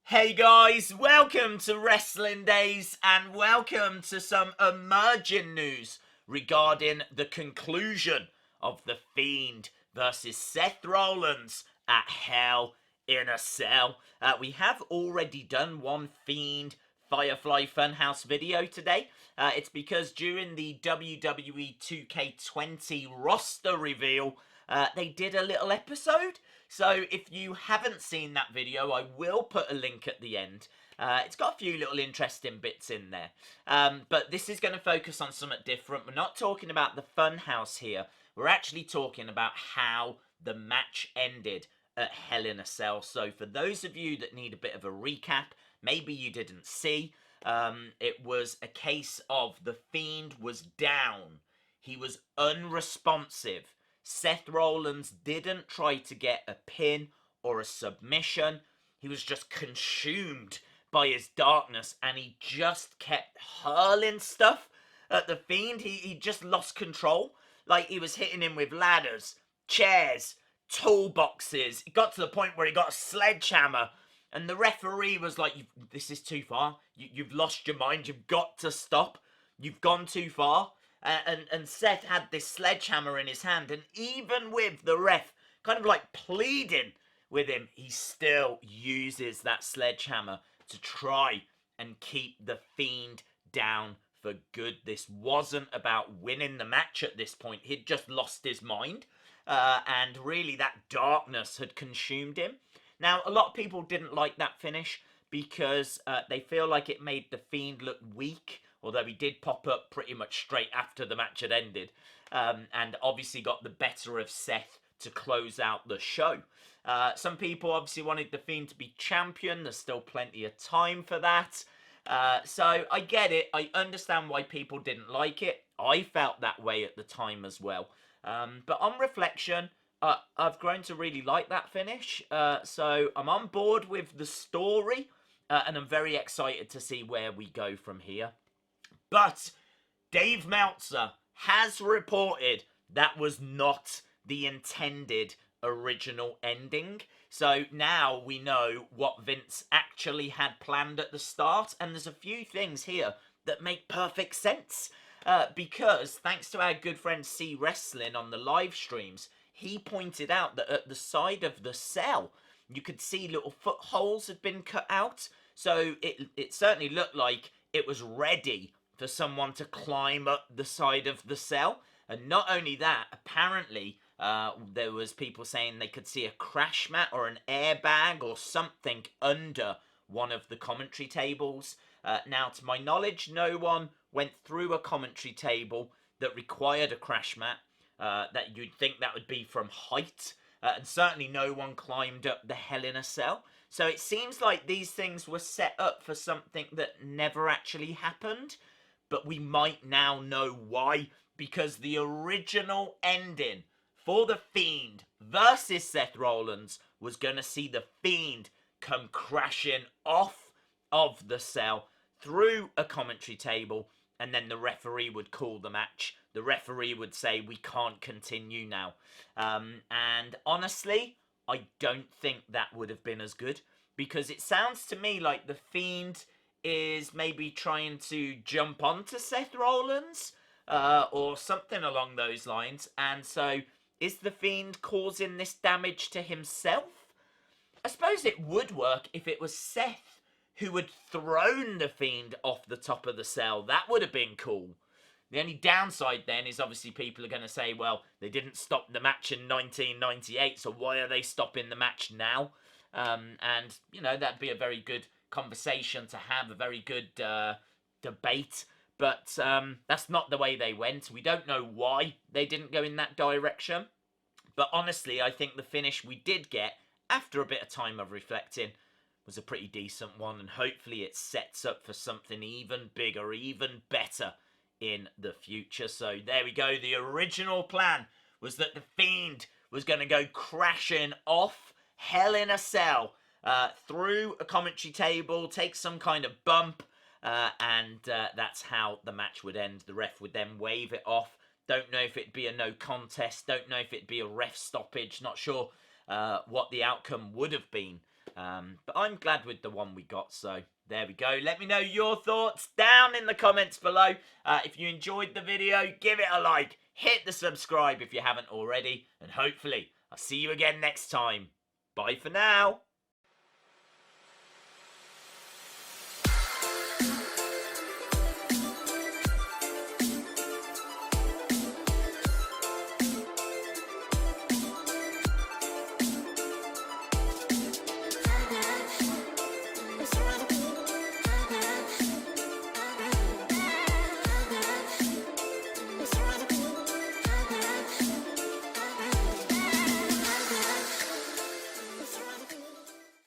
Hey guys, welcome to Wrestling Days and welcome to some emerging news regarding the conclusion of The Fiend versus Seth Rollins at Hell in a Cell. We have already done one Fiend Firefly Funhouse video today. It's because during the WWE 2K20 roster reveal, they did a little episode. So if you haven't seen that video, I will put a link at the end. It's got a few little interesting bits in there. But this is going to focus on something different. We're not talking about the Funhouse here. We're actually talking about how the match ended at Hell in a Cell. So for those of you that need a bit of a recap, maybe you didn't see, it was a case of The Fiend was down. He was unresponsive. Seth Rollins didn't try to get a pin or a submission. He was just consumed by his darkness and he just kept hurling stuff at the Fiend. He just lost control. Like he was hitting him with ladders, chairs, toolboxes. It got to the point where he got a sledgehammer and the referee was like, this is too far. You've lost your mind. You've got to stop. You've gone too far. And Seth had this sledgehammer in his hand, and even with the ref kind of like pleading with him, he still uses that sledgehammer to try and keep the Fiend down for good. This wasn't about winning the match at this point. He'd just lost his mind, and really that darkness had consumed him. Now, a lot of people didn't like that finish because they feel like it made the Fiend look weak, although he did pop up pretty much straight after the match had ended, and obviously got the better of Seth to close out the show. Some people obviously wanted The Fiend to be champion. There's still plenty of time for that. So I get it. I understand why people didn't like it. I felt that way at the time as well. But on reflection, I've grown to really like that finish. So I'm on board with the story, and I'm very excited to see where we go from here. But Dave Meltzer has reported that was not the intended original ending. So now we know what Vince actually had planned at the start. And there's a few things here that make perfect sense. Because thanks to our good friend C Wrestling on the live streams, he pointed out that at the side of the cell, you could see little footholes had been cut out. So it certainly looked like it was ready for someone to climb up the side of the cell. And not only that, apparently there was people saying they could see a crash mat or an airbag or something under one of the commentary tables. Now, to my knowledge, no one went through a commentary table that required a crash mat. That you'd think that would be from height. And certainly no one climbed up the Hell in a Cell. So it seems like these things were set up for something that never actually happened. But we might now know why, because the original ending for The Fiend versus Seth Rollins was going to see The Fiend come crashing off of the cell through a commentary table, and then the referee would call the match. The referee would say, we can't continue now. And honestly, I don't think that would have been as good, because it sounds to me like The Fiend is maybe trying to jump onto Seth Rollins or something along those lines. And so is The Fiend causing this damage to himself? I suppose it would work if it was Seth who had thrown The Fiend off the top of the cell. That would have been cool. The only downside then is obviously people are going to say, well, they didn't stop the match in 1998, so why are they stopping the match now? And, you know, that'd be a very good conversation to have, a very good debate. But that's not the way they went. We don't know why they didn't go in that direction. But honestly, I think the finish we did get, after a bit of time of reflecting, was a pretty decent one. And hopefully it sets up for something even bigger, even better in the future. So there we go. The original plan was that The Fiend was going to go crashing off Hell in a Cell through a commentary table, take some kind of bump, and that's how the match would end. The ref would then wave it off. Don't know if it'd be a no contest. Don't know if it'd be a ref stoppage. Not sure what the outcome would have been. But I'm glad with the one we got, so there we go. Let me know your thoughts down in the comments below. If you enjoyed the video, give it a like. Hit the subscribe if you haven't already. And hopefully, I'll see you again next time. Bye for now.